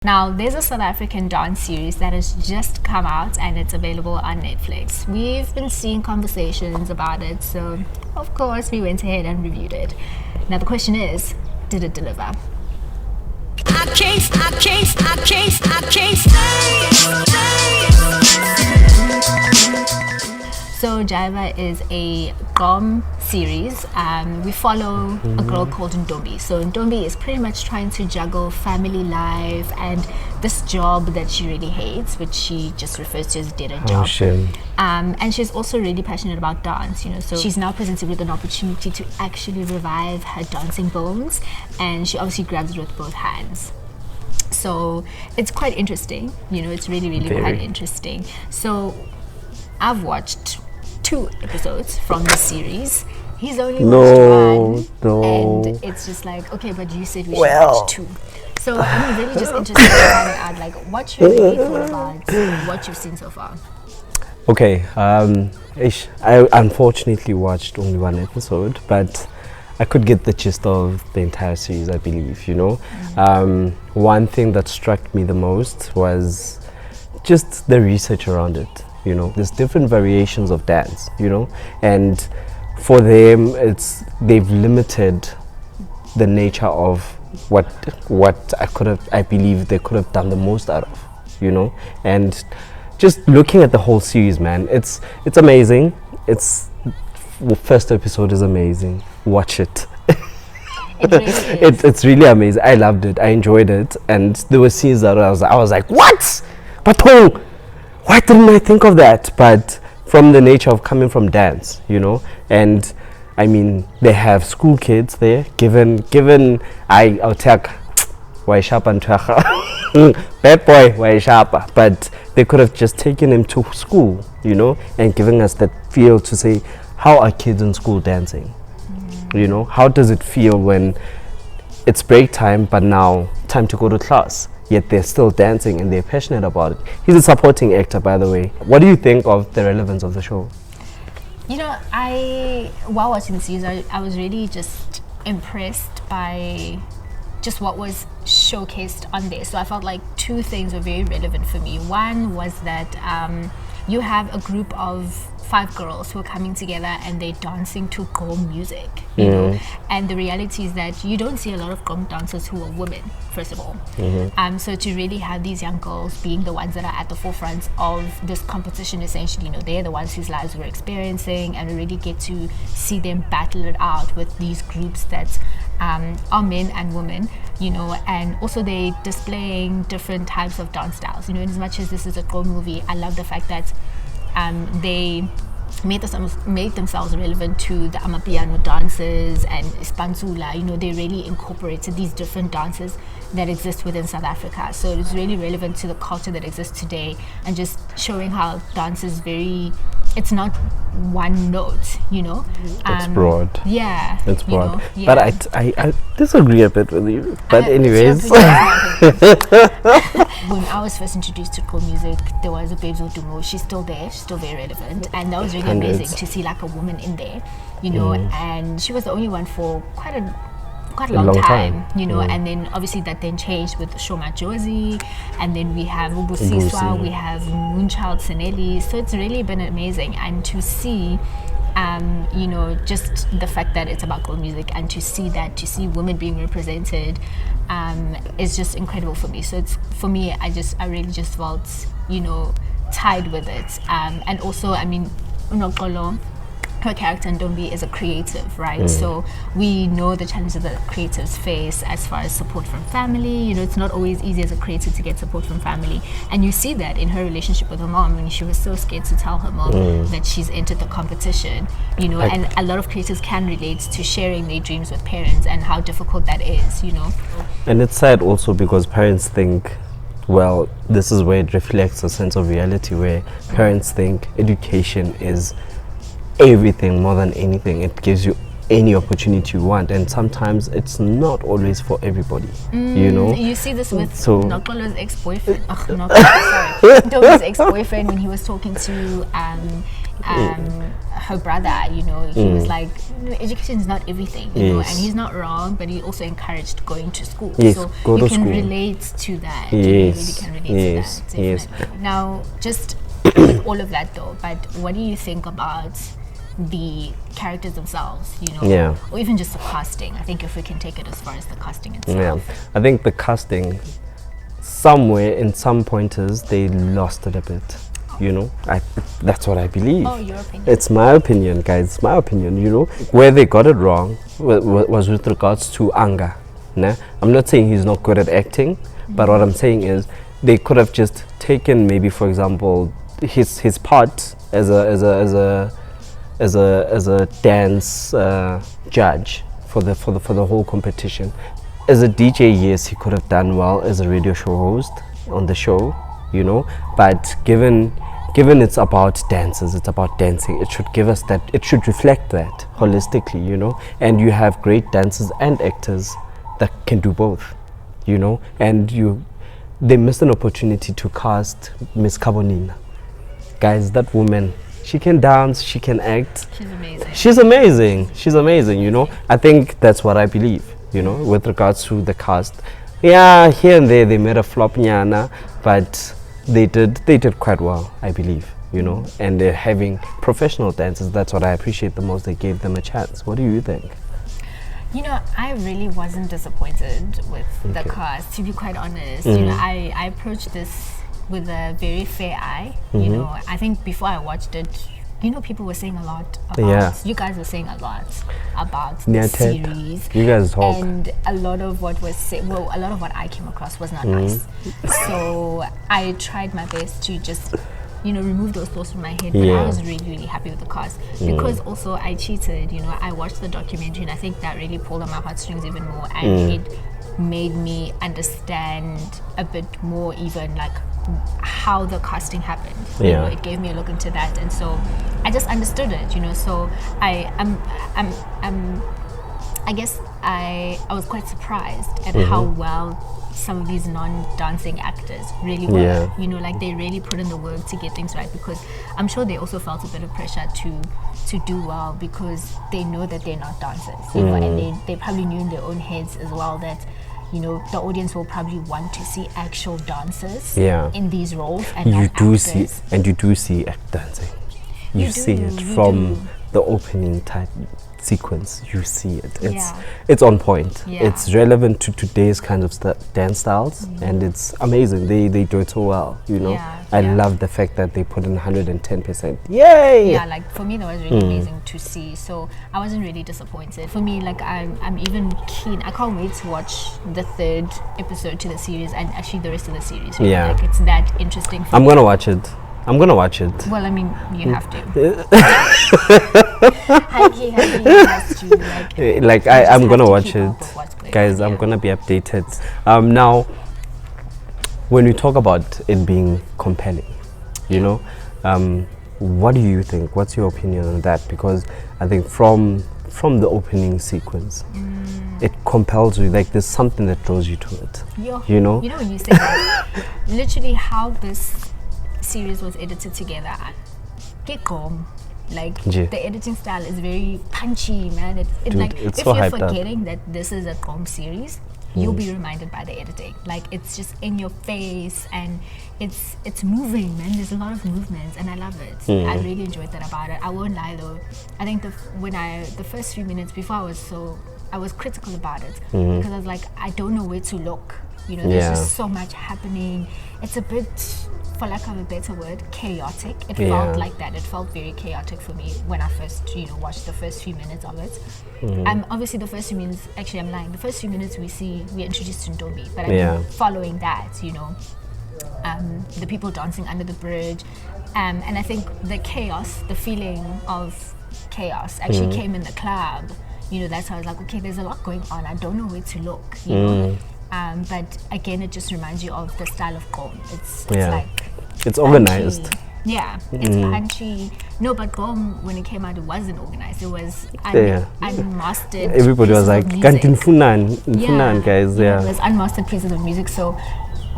Now, there's a South African dance series that has just come out and it's available on Netflix. We've been seeing conversations about it, so of course we went ahead and reviewed it. Now the question is, did it deliver? So Jiva is a GOM series. We follow a girl called Ntombi. So Ntombi is pretty much trying to juggle family life and this job that she really hates, which she just refers to as dead end job. And she's also really passionate about dance, so she's now presented with an opportunity to actually revive her dancing bones, and she obviously grabs it with both hands. So it's quite interesting, it's really quite interesting. So I've watched 2 episodes from the series. He's only watched 1, and it's just like, okay, but you said we should watch 2. So I'm really just interested in finding out, like, what you really thought about what you've seen so far. Okay, I unfortunately watched only 1 episode, but I could get the gist of the entire series, I believe, One thing that struck me the most was just the research around it. There's different variations of dance, and for them they've limited the nature of what I believe they could have done the most out of, and just looking at the whole series, man, it's amazing. First episode is amazing. Watch it. It really is. It's really amazing. I loved it. I enjoyed it, and there were scenes that I was like, what? But why didn't I think of that? But from the nature of coming from dance, and I mean, they have school kids there. Given I'll take Waishapa and bad boy Waishapa, but they could have just taken him to school, and giving us that feel to say, how are kids in school dancing? How does it feel when it's break time, but now time to go to class? Yet they're still dancing and they're passionate about it. He's a supporting actor, by the way. What do you think of the relevance of the show? While watching the series, I was really just impressed by just what was showcased on there. So I felt like 2 things were very relevant for me. One was that you have a group of 5 girls who are coming together and they're dancing to GOM music, and the reality is that you don't see a lot of GOM dancers who are women, first of all. So to really have these young girls being the ones that are at the forefront of this competition, essentially, they're the ones whose lives we're experiencing, and we really get to see them battle it out with these groups that are men and women, and also they displaying different types of dance styles. In as much as this is a GOM movie, I love the fact that they made themselves relevant to the Amapiano dances and Ispanzula. They really incorporated these different dances that exist within South Africa. So it's really relevant to the culture that exists today, and just showing how dance is it's not one note, It's broad. Yeah. It's broad. Yeah. But I disagree a bit with you. But anyways. When I was first introduced to GOM music, there was a Babes Odumo. She's still there. She's still very relevant. And that was really amazing to see like a woman in there, and she was the only one for quite a long time, and then obviously that then changed with Shoma Josie, and then we have Ubusiswa, we have Moonchild Seneli. So it's really been amazing, and to see just the fact that it's about GOM music, and to see women being represented is just incredible for me. So it's, for me, I really just felt tied with it, and also, I mean, Unokolo, her character Ntombi is a creative, right? So we know the challenges that creatives face as far as support from family. It's not always easy as a creative to get support from family, and you see that in her relationship with her mom. When she was so scared to tell her mom that she's entered the competition, and a lot of creatives can relate to sharing their dreams with parents and how difficult that is, And it's sad also because parents think, well, this is where it reflects a sense of reality, where parents think education is everything more than anything. It gives you any opportunity you want, and sometimes it's not always for everybody. You see this with Nokolo's ex-boyfriend. Ntombi's ex-boyfriend, when he was talking to her brother, you know, he was like, education is not everything, you know, and he's not wrong, but he also encouraged going to school. Yes, so go you to can school. relate to that. Yes. You really can relate Yes. to that. Yes. Definitely. Now, just with all of that though, but what do you think about the characters themselves, you know, Yeah. or even just the casting? I think if we can take it as far as the casting Yeah, itself. I think the casting, somewhere in some pointers, they lost it a bit. You know, that's what I believe. Oh, your opinion. It's my opinion, guys. It's my opinion. You know, where they got it wrong was with regards to Anga. Nah? I'm not saying he's not good at acting, but what I'm saying is they could have just taken maybe, for example, his part as a dance judge for the whole competition. As a DJ, yes, he could have done well as a radio show host on the show, you know, but given it's about dances, it's about dancing, it should give us that, it should reflect that holistically, you know, and you have great dancers and actors that can do both, you know, and they missed an opportunity to cast Miss Carbonina. Guys, that woman, she can dance, she can act. She's amazing. She's amazing, you know. I think that's what I believe, you know, with regards to the cast. Yeah, here and there they made a flop nyana, but they did quite well, I believe, you know. And they're having professional dancers. That's what I appreciate the most. They gave them a chance. What do you think? You know, I really wasn't disappointed with the cast, to be quite honest. You know, I approached this with a very fair eye. You know, I think before I watched it, you know, people were saying a lot about, you guys were saying a lot about the series. You guys talk. And a lot of what was said, well, a lot of what I came across was not nice. So I tried my best to just, you know, remove those thoughts from my head. But I was really, really happy with the cast. Because also I cheated, you know, I watched the documentary and I think that really pulled on my heartstrings even more. And it made me understand a bit more even like how the casting happened. You know, it gave me a look into that, and so I just understood it, you know. So I guess I was quite surprised at how well some of these non-dancing actors really were. You know, like they really put in the work to get things right, because I'm sure they also felt a bit of pressure to do well, because they know that they're not dancers, you know, and they probably knew in their own heads as well that, you know, the audience will probably want to see actual dancers in these roles, and you not do actors. see act dancing. You see it you from do. the opening type sequence. You see it. It's on point. It's relevant to today's kind of dance styles, and it's amazing. They do it so well. You know, I love the fact that they put in 110%. Yay! Yeah, like for me that was really amazing to see. So I wasn't really disappointed. For me, like I'm even keen. I can't wait to watch the 3rd episode to the series, and actually the rest of the series. Really. Like it's that interesting. I'm gonna watch it. Well, I mean, you have to. Heike has to, like I'm gonna watch it, guys. I'm gonna be updated. Now, when we talk about it being compelling, you know, what do you think? What's your opinion on that? Because I think from the opening sequence, it compels you. Like there's something that draws you to it. You know. You know when you say that, literally how this series was edited together. Like the editing style is very punchy, man. It's like it's if so you're hyped forgetting that this is a Gqom series, you'll be reminded by the editing. Like it's just in your face and it's moving, man. There's a lot of movements and I love it. I really enjoyed that about it. I won't lie though. I think the first few minutes before I was critical about it because I was like, I don't know where to look. You know, there's just so much happening. It's a bit, for lack of a better word, chaotic. It felt like that. It felt very chaotic for me when I first, watched the first few minutes of it. Obviously the first few minutes, actually I'm lying, the first few minutes we're introduced to Ntombi, but I mean, following that, the people dancing under the bridge, and I think the chaos, the feeling of chaos actually came in the club. That's how I was like, okay, there's a lot going on. I don't know where to look, you know. But again, it just reminds you of the style of Gqom. It's like it's organized. Punchy. Yeah, it's punchy. No, but Gqom, when it came out, it wasn't organized. It was unmastered. Everybody was like, "Kantin funan, guys." Yeah, it was unmastered pieces of music. So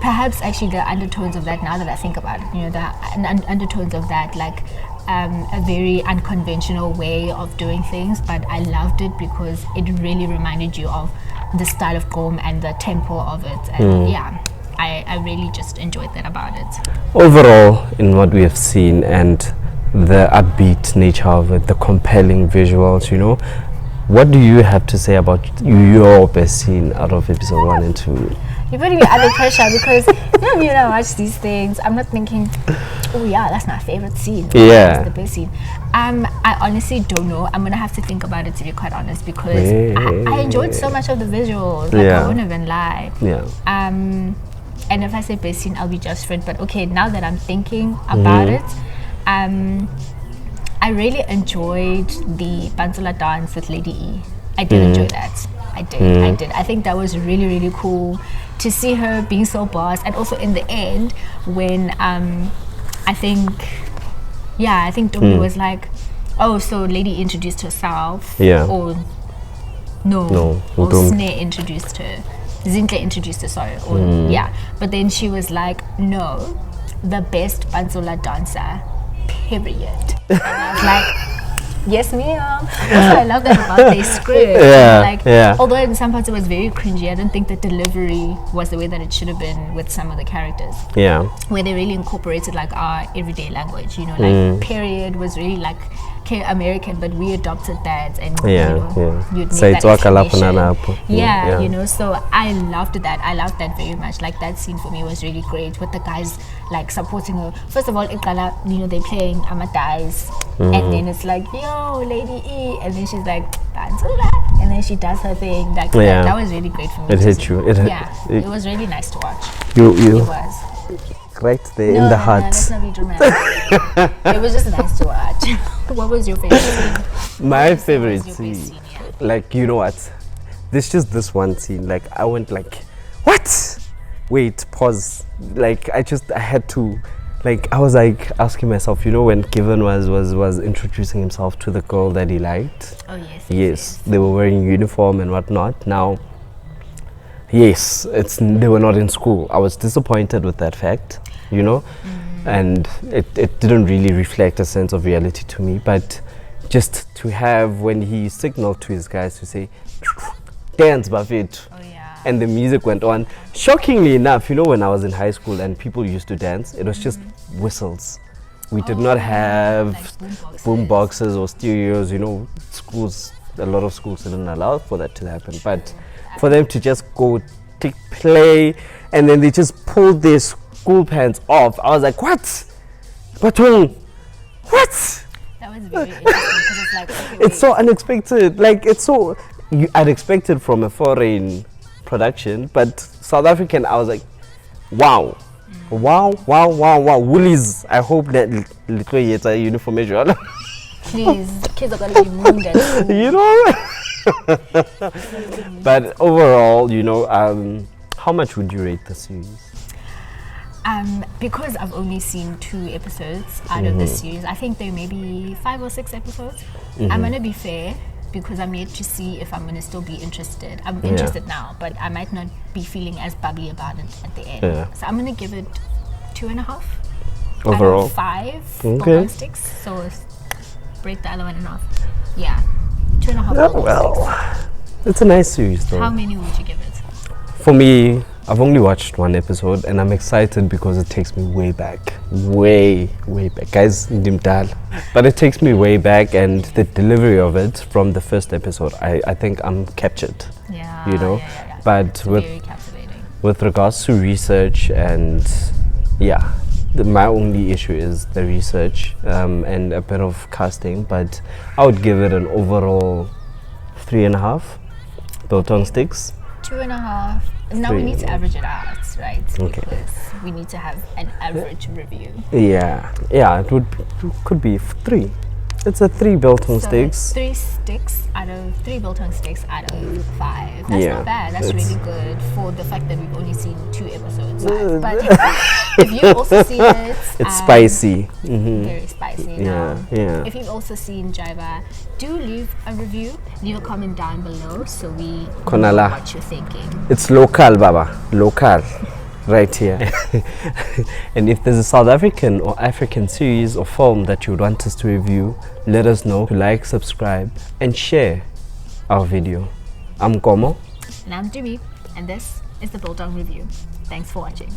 perhaps actually the undertones of that, now that I think about it, the undertones of that, like a very unconventional way of doing things, but I loved it because it really reminded you of the style of Gqom and the tempo of it. And yeah, I really just enjoyed that about it. Overall, in what we have seen and the upbeat nature of it, the compelling visuals, you know, what do you have to say about your best scene out of episode 1 and 2? You're putting me under pressure because when I watch these things, I'm not thinking, oh yeah, that's my favorite scene. Yeah. That's the best scene. I honestly don't know. I'm gonna have to think about it, to be quite honest, because I enjoyed so much of the visuals. Like, I won't even lie. Yeah. And if I say best scene, I'll be just for it. But okay, now that I'm thinking about it, I really enjoyed the Pantsula dance with Lady E. I did enjoy that. I did. I think that was really, really cool to see her being so boss. And also in the end, when I think Domi was like, oh, so Lady introduced herself. Yeah. Or no, or Sneh introduced her. Zinhle introduced her, sorry. Or, yeah. But then she was like, no, the best Pantsula dancer, period. And I was like, yes, ma'am. Also, I love that about their script. Although in some parts it was very cringy, I don't think the delivery was the way that it should have been with some of the characters. Yeah. Where they really incorporated like our everyday language, like period was really like American, but we adopted that, and you'd make that explanation. So I loved that. I loved that very much. Like, that scene for me was really great, with the guys like supporting her. First of all, they're playing Amadais, and then it's like, yo, Lady E, and then she's like, Pantsula, and then she does her thing. Like, that was really great for me. It hit you. It was really nice to watch. It was. Right there in the heart. Let's not be dramatic. It was just nice to watch. What was your favorite scene? My favorite scene, like, you know what? There's just this one scene. Like, I went like, what? Wait, pause. Like, I had to, like, I was like asking myself, when Given was introducing himself to the girl that he liked. Oh yes. Yes, they were wearing uniform and whatnot. Now, yes, they were not in school. I was disappointed with that fact, and it didn't really reflect a sense of reality to me. But just to have, when he signaled to his guys to say, dance, Buffett, and the music went on. Shockingly enough, when I was in high school and people used to dance, it was just whistles. We did not have like boom boxes or stereos, schools, a lot of schools didn't allow for that to happen. But for them to just go take play and then they just pulled their school pants off, I was like, what? Batong, what? That was very interesting because it's like, okay, it's so unexpected. Like, it's so, I'd expected from a foreign production, but South African, I was like, wow. Wow. Woolies, I hope that little yet a uniform measure. Please, kids are going to be wounded. But overall, how much would you rate the series? Because I've only seen 2 episodes out of the series, I think there may be 5 or 6 episodes. I'm going to be fair because I'm yet to see if I'm going to still be interested. I'm interested now, but I might not be feeling as bubbly about it at the end. Yeah. So I'm going to give it 2.5 overall. Out of 5 Biltong sticks. So break the other one in half. Yeah, 2.5. Oh, well, it's a nice series though. How many would you give it? For me, I've only watched 1 episode and I'm excited because it takes me way back. Way back. Guys, ndimdala. But it takes me way back, and the delivery of it from the first episode, I think I'm captured. Yeah. Yeah. But it's very captivating. With regards to research and my only issue is the research and a bit of casting, but I would give it an overall 3.5 Biltong sticks. 2.5. Now we need to average it out, right? Okay. Because we need to have an average review. Yeah, it could be 3. It's a 3 Biltong sticks. 3 Biltong sticks out of 5. That's not bad. That's really good for the fact that we've only seen 2 episodes. But if you've also seen it, it's spicy. Very spicy. Yeah. If you've also seen Jiva, do leave a review. Leave a comment down below so we know what you're thinking. It's local, Baba. Local. right here. And if there's a South African or African series or film that you would want us to review, let us know. Like, subscribe, and share our video. I'm Komo. And I'm Jimmy, and this is the Biltong Review. Thanks for watching.